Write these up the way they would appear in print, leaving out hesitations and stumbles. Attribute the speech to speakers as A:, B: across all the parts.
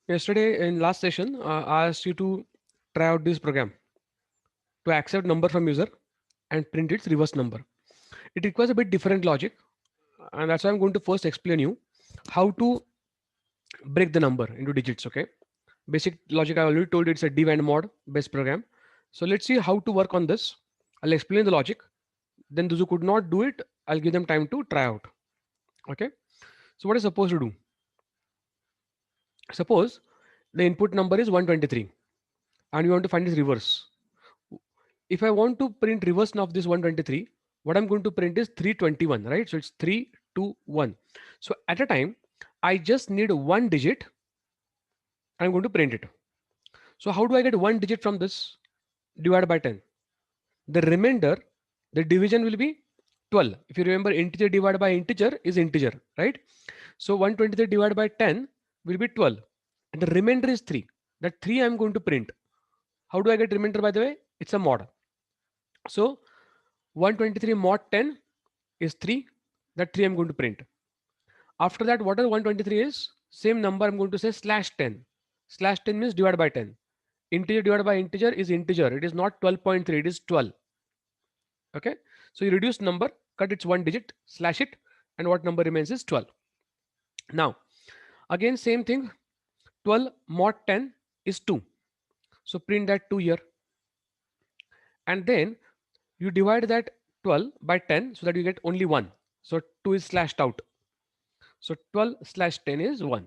A: Yesterday in last session, I asked you to try out this program to accept number from user and print its reverse number. It requires a bit different logic, and that's why I'm going to first explain you how to break the number into digits. Okay, basic logic I already told you, it's a div and mod based program. So let's see how to work on this. I'll explain the logic. Then those who could not do it, I'll give them time to try out. Okay. So what is supposed to do? Suppose the input number is 123 and you want to find its reverse. If I want to print reverse of this 123, what I'm going to print is 321, right? So it's 3, 2, 1. So at a time, I just need one digit. I'm going to print it. So how do I get one digit from this? Divided by 10. The remainder, the division will be 12. If you remember, integer divided by integer is integer, right? So 123 divided by 10 will be 12. And the remainder is 3. That 3 I'm going to print. How do I get remainder, by the way? It's a mod. So 123 mod 10 is 3. That 3 I'm going to print. After that, what are 123 is? Same number I'm going to say slash 10. Slash 10 means divided by 10. Integer divided by integer is integer. It is not 12.3, it is 12. Okay. So you reduce number, cut its one digit, slash it, and what number remains is 12. Now, again, same thing. 12 mod 10 is 2. So print that 2 here. And then you divide that 12 by 10 so that you get only 1. So 2 is slashed out. So 12 slash 10 is 1.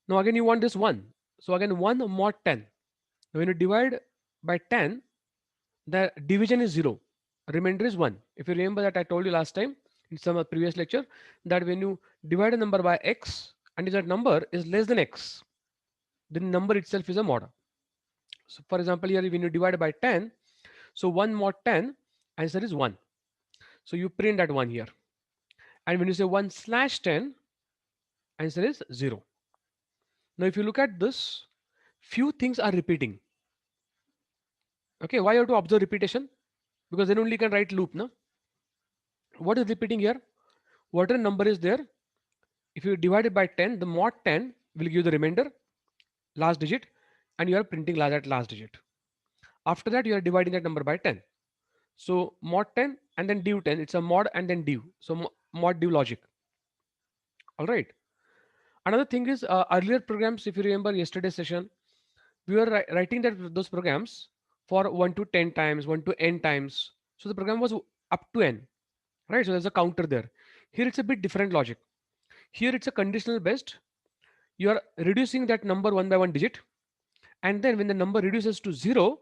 A: Now again you want this 1. So again 1 mod 10. Now when you divide by 10, the division is 0. Remainder is 1. If you remember that I told you last time in some previous lecture that when you divide a number by x and if that number is less than x, then number itself is a mod. So for example here when you divide by 10, so 1 mod 10, answer is 1. So you print that 1 here. And when you say 1 slash 10, answer is 0. Now if you look at this, few things are repeating. Okay, why you have to observe repetition? Because then only you can write loop. No? What is repeating here? Whatever number is there, if you divide it by 10, the mod 10 will give the remainder, last digit, and you are printing that last digit. After that, you are dividing that number by 10. So mod 10 and then div 10, it's a mod and then div. So mod div logic. All right. Another thing is earlier programs, if you remember yesterday's session, we were writing those programs for 1 to 10 times, 1 to n times. So the program was up to n, right? So there's a counter there. Here it's a bit different logic. Here it's a conditional based. You are reducing that number one by one digit. And then when the number reduces to 0,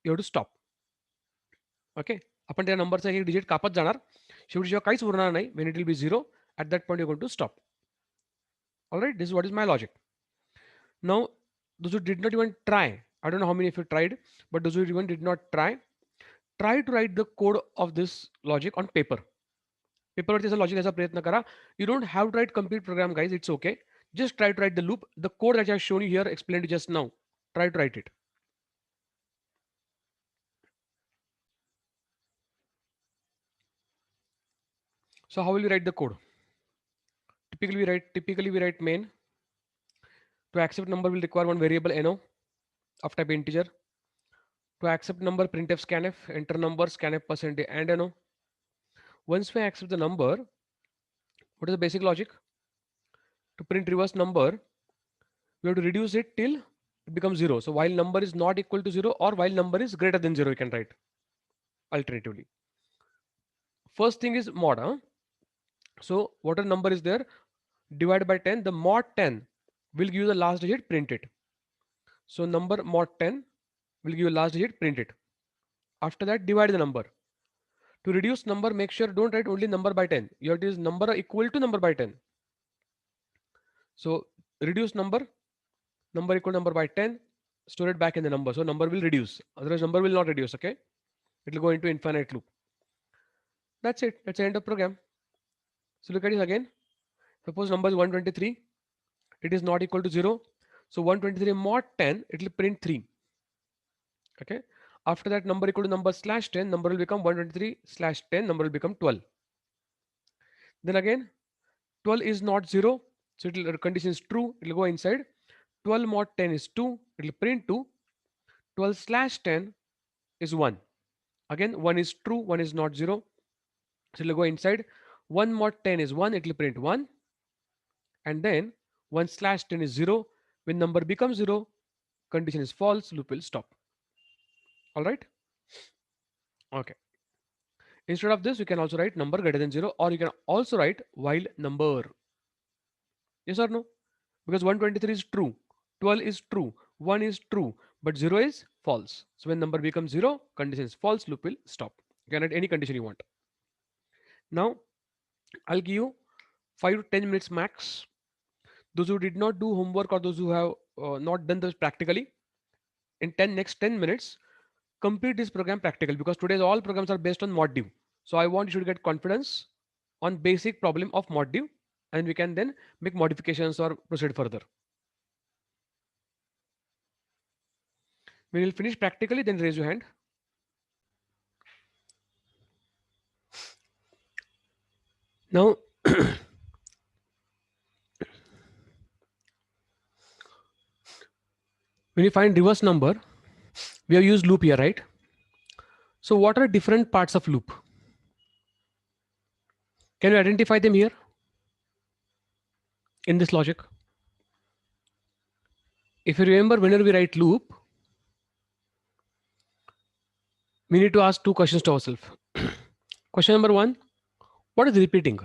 A: you have to stop. Okay. आपण त्या नंबरचा एक digit कापत जाणार. शेवटी जेव्हा काहीच उरणार नाही, when it will be 0, at that point you're going to stop. All right. This is what is my logic. Now, those who did not even try, I don't know how many of you tried, but those who even did not try to write the code of this logic on paper. Paperवरती त्याचा logic याचा प्रयत्न करा. You don't have to write complete program, guys. It's okay. Just try to write the loop. The code that I have shown you here, explained just now. Try to write it. So how will you write the code? Typically we write main. To accept number will require one variable no of type integer. To accept number, printf scanf, enter number, scanf percent and no. Once we accept the number, what is the basic logic? To print reverse number, we have to reduce it till it becomes 0. So while number is not equal to 0 or while number is greater than 0, you can write alternatively. First thing is mod. So whatever number is there, divided by 10, the mod 10 will give you the last digit, print it. So number mod 10 will give you last digit, print it. After that, divide the number. To reduce number, make sure don't write only number by 10. You have to use number equal to number by 10. So reduce number equal to number by 10, store it back in the number. So number will reduce. Otherwise, number will not reduce. Okay. It will go into infinite loop. That's it. That's the end of program. So look at it again. Suppose number is 123. It is not equal to 0. So 123 mod 10, it will print 3. Okay. After that, number equal to number slash 10, number will become 123 slash 10, number will become 12. Then again, 12 is not 0. So it will, condition is true. It will go inside. 12 mod 10 is 2. It will print 2. 12 slash 10 is 1. Again, 1 is true, 1 is not 0. So it will go inside. 1 mod 10 is 1. It will print 1. And then 1 slash 10 is 0. When number becomes 0, condition is false, loop will stop. All right. Okay. Instead of this, you can also write number greater than 0, or you can also write while number. Yes or no? Because 123 is true, 12 is true, 1 is true, but 0 is false. So when number becomes 0, condition is false, loop will stop. You can write any condition you want. Now, I'll give you 5 to 10 minutes max. Those who did not do homework, or those who have not done this practically, in next 10 minutes, complete this program practical, because today's all programs are based on ModDiv. So I want you to get confidence on basic problem of ModDiv, and we can then make modifications or proceed further. When you'll finish practically, then raise your hand. Now, when you find reverse number, we have used loop here, right? So what are different parts of loop? Can you identify them here in this logic? If you remember, whenever we write loop, we need to ask two questions to ourselves. Question number 1, what is repeating?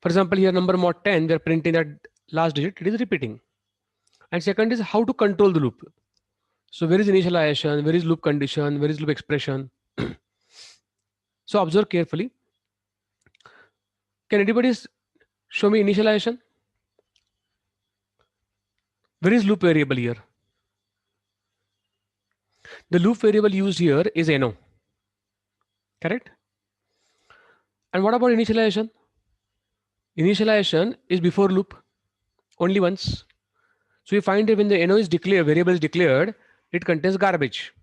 A: For example, here number mod 10, we are printing that last digit, it is repeating. And second is how to control the loop. So where is initialization, where is loop condition, where is loop expression? So observe carefully. Can anybody show me initialization? Where is loop variable here? The loop variable used here is no. Correct? And what about initialization? Initialization is before loop, only once. So you find that when the no is declared, variable is declared, it contains garbage.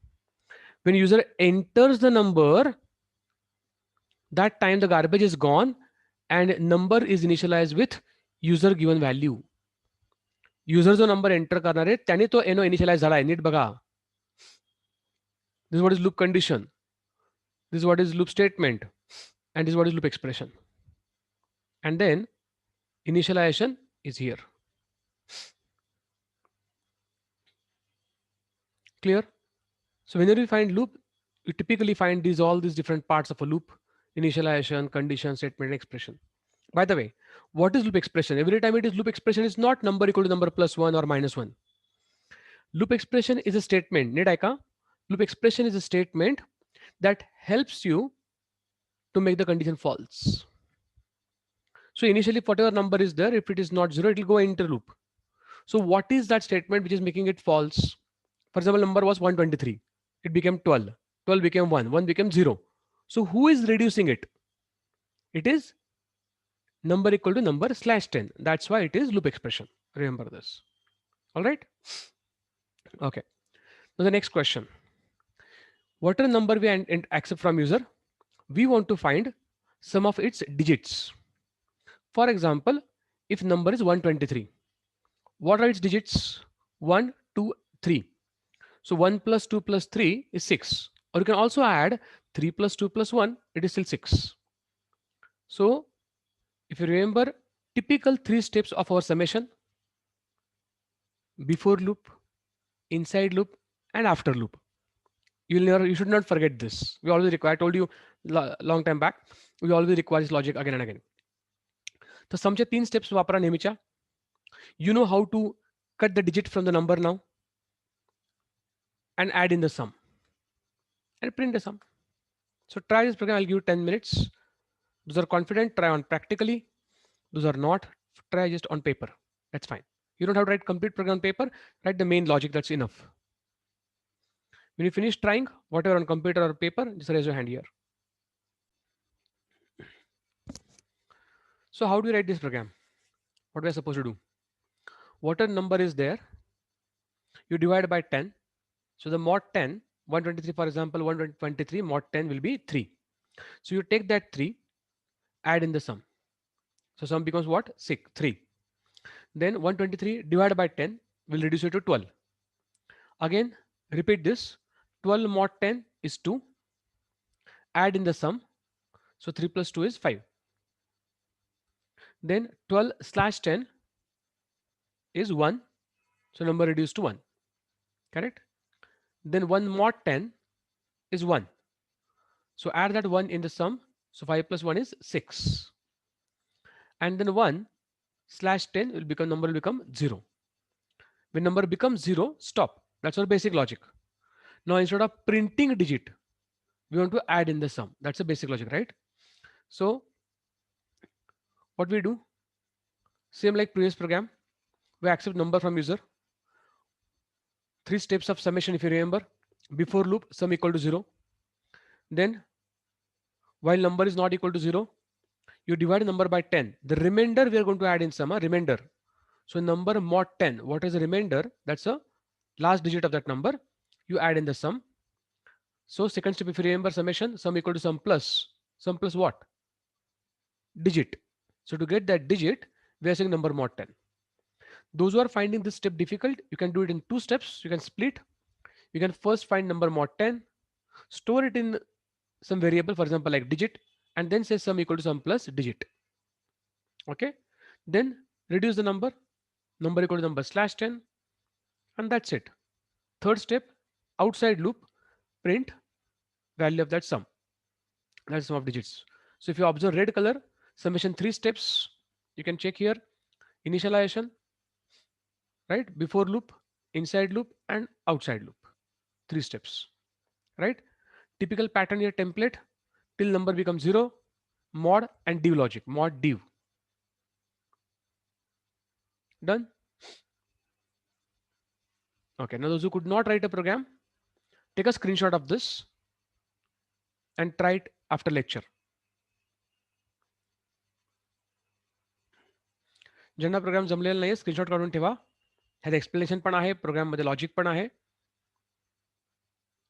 A: When user enters the number, that time the garbage is gone and number is initialized with user given value. User जो number enter करणार आहे त्याने तो no initialize झाला आहे, NEET बघा. This is what is loop condition. This is what is loop statement. And this is what is loop expression. And then initialization is here. Clear? So whenever you find loop, you typically find all these different parts of a loop: initialization, condition, statement, and expression. By the way, what is loop expression? Every time it is loop expression, is not number equal to number plus 1 or minus 1. Loop expression is a statement. Loop expression is a statement that helps you to make the condition false. So initially, whatever number is there, if it is not 0, it will go into loop. So what is that statement which is making it false? For example, number was 123. It became 12. 12 became 1. 1 became 0. So who is reducing it? It is number equal to number slash 10. That's why it is loop expression. Remember this. All right. Okay. Now the next question. Whatever number we accept from user, we want to find sum of its digits. For example, if number is 123, what are its digits? 1, 2, 3. So 1 plus 2 plus 3 is 6. Or you can also add 3 plus 2 plus 1, it is still 6. So if you remember, typical 3 steps of our summation: before loop, inside loop, and after loop. You should not forget this. We always require, I told you long time back, we always require this logic again and again. So समचे 3 steps वापरा नेहमीच्या. You know how to cut the digit from the number now and add in the sum and print the sum. So try this program. I'll give you 10 minutes. Those are confident, try on practically. Those are not, try just on paper. That's fine. You don't have to write complete program on paper. Write the main logic. That's enough. When you finish trying, whatever on computer or paper, just raise your hand here. So how do you write this program? What we are supposed to do? Whatever number is there, you divide by 10. So the mod 10, 123, for example, 123 mod 10 will be 3. So you take that 3, add in the sum. So sum becomes what? 3. Then 123 divided by 10 will reduce it to 12. Again, repeat this. 12 mod 10 is 2. Add in the sum. So 3 plus 2 is 5. Then 12 slash 10 is 1. So number reduced to 1. Correct? Then 1 mod 10 is 1. So add that 1 in the sum. So 5 plus 1 is 6. And then 1 slash 10 will become, number will become 0. When number becomes 0, stop. That's our basic logic. Now instead of printing digit, we want to add in the sum. That's the basic logic, right? So what we do, same like previous program, we accept number from user. 3 steps of summation, if you remember. Before loop, sum equal to 0. Then while number is not equal to 0, you divide number by 10. The remainder we are going to add in sum, remainder. So number mod 10, what is the remainder? That's a last digit of that number. You add in the sum. So second step, if you remember summation, sum equal to sum plus what? Digit. So to get that digit, we are saying number mod 10. Those who are finding this step difficult, you can do it in 2 steps. You can split. You can first find number mod 10, store it in some variable, for example, like digit, and then say sum equal to sum plus digit. Okay. Then reduce the number equal to number slash 10, and that's it. Third step, outside loop, print value of that sum. That's sum of digits. So if you observe red color, summation 3 steps, you can check here. Initialization, right? Before loop, inside loop, and outside loop. 3 steps, right? Typical pattern here, template, till number becomes 0, mod and div logic, mod div. Done? Okay, now those who could not write a program, take a screenshot of this and try it after lecture. ज्यांना program जमलेला नाही, screenshot काढून ठेवा. ह्यात explanation पण आहे, programme मध्ये logic पण आहे,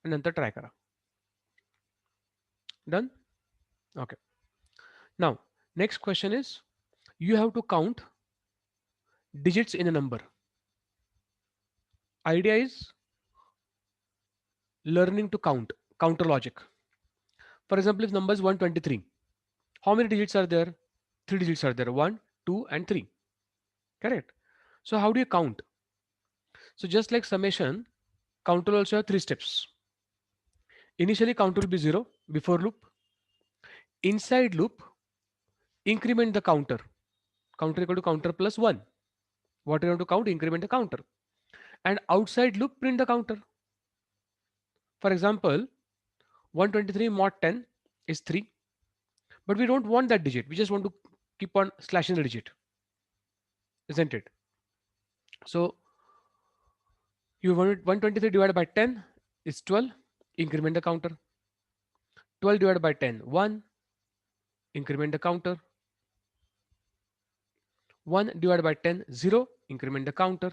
A: नंतर ट्राय करा. Done? Okay. Now, next question is, you have to count digits in a number. Idea is learning to count, counter logic. For example, if number is 123, how many digits are there? 3 digits are there, 1, 2, and 3. Correct? So how do you count? So just like summation, count will also have 3 steps. Initially, count will be 0 before loop. Inside loop, increment the counter. Counter equal to counter plus 1. What you want to count? Increment the counter. And outside loop, print the counter. For example, 123 mod 10 is 3. But we don't want that digit. We just want to keep on slashing the digit. Isn't it? So you want 123 divided by 10 is 12. Increment the counter. 12 divided by 10, 1. Increment the counter. 1 divided by 10, 0. Increment the counter.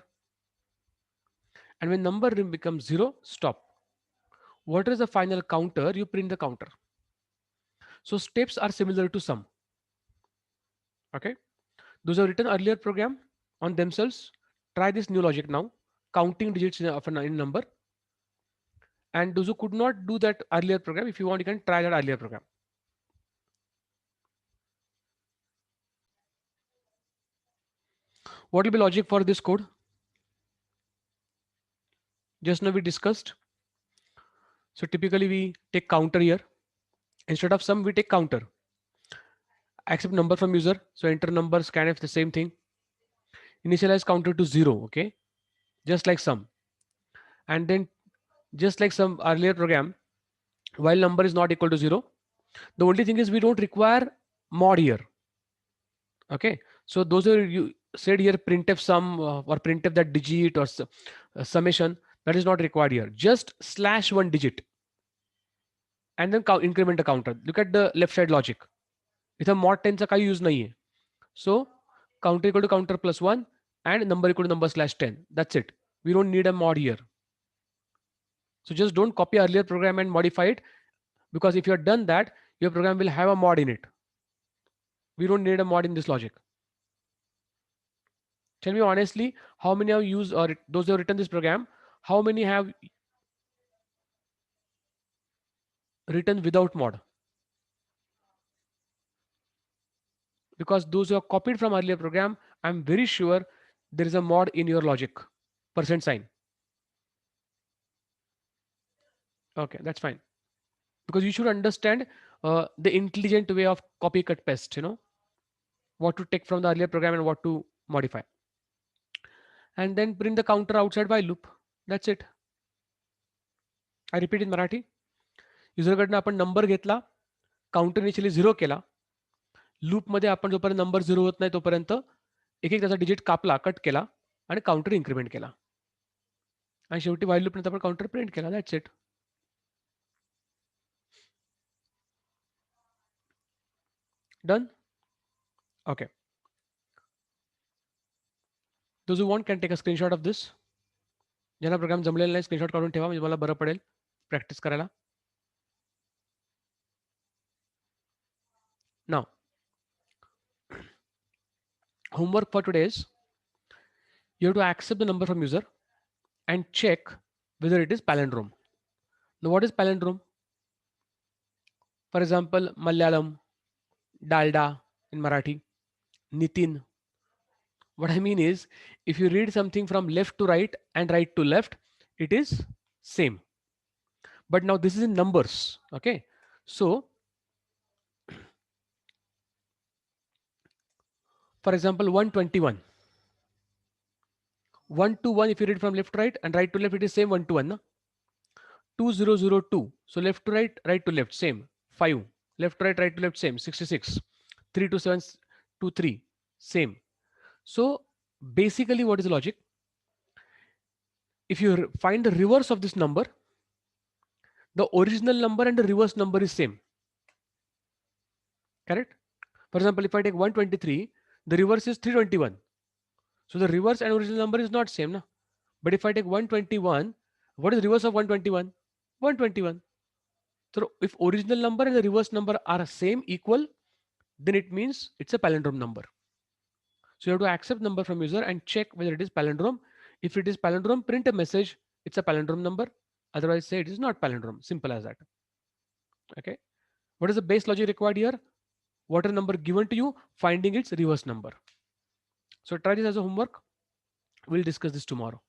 A: And when number becomes 0, stop. What is the final counter? You print the counter. So steps are similar to sum. Okay. Those who have written earlier program on themselves, try this new logic now. Counting digits of a number. And those who could not do that earlier program, if you want, you can try that earlier program. What will be logic for this code? Just now we discussed. So typically we take counter here. Instead of sum, we take counter. Accept number from user. So enter number, scanf, the same thing. Initialize counter to 0, okay? Just like sum. And then just like some earlier program, while number is not equal to 0, the only thing is we don't require mod here. Okay, so those are, you said here printf sum or printf that digit or summation, that is not required here. Just slash 1 digit and then increment the counter. Look at the left side logic. इथं mod 10 चा काही use नाहीये. So counter equal to counter plus 1 and number equal to number slash 10. That's it. We don't need a mod here. So just don't copy earlier program and modify it, because if you have done that, your program will have a mod in it. We don't need a mod in this logic. Tell me honestly, how many have used or those who have written this program, how many have written without mod? Because those who have copied from earlier program, I'm very sure there is a mod in your logic, percent sign. Okay, that's fine. Because you should understand the intelligent way of copy cut paste, what to take from the earlier program and what to modify. And then print the counter outside while loop. That's it. I repeat in Marathi. युजरकडनं आपण number घेतला, counter initially 0 केला, लूपमध्ये आपण जोपर्यंत number 0 होत नाही तोपर्यंत एक एक त्याचा डिजिट कापला, कट केला आणि काउंटर इन्क्रीमेंट केला आणि शेवटी व्हाईल लूपनंतर आपण काउंटर प्रिंट केला. That's it. Done. Okay. Those who want can take a screenshot of this. ज्यांना प्रोग्राम जमलेला नाही स्क्रीनशॉट काढून ठेवा, म्हणजे मला बरं पडेल प्रॅक्टिस करायला. नाव homework for today is you have to accept the number from user and check whether it is palindrome. Now what is palindrome? For example, Malayalam, Dalda in Marathi, Nitin. What I mean is, if you read something from left to right and right to left, it is same. But now this is in numbers, okay? So, for example, 121. 1 to 1, if you read from left to right and right to left, it is same 1 to 1. No? 2002. So left to right, right to left, same. 5. Left to right to left, same. 66. 3 to 7 to 3, same. So basically, what is the logic? If you find the reverse of this number, the original number and the reverse number is same. Correct? For example, if I take 123, the reverse is 321. So the reverse and original number is not same. No? But if I take 121, what is the reverse of 121? 121. So if original number and the reverse number are same, equal, then it means it's a palindrome number. So you have to accept number from user and check whether it is palindrome. If it is palindrome, print a message, it's a palindrome number. Otherwise say it is not palindrome. Simple as that. Okay. What is the base logic required here? Whatever number given to you, finding its reverse number. So try this as a homework. We'll discuss this tomorrow.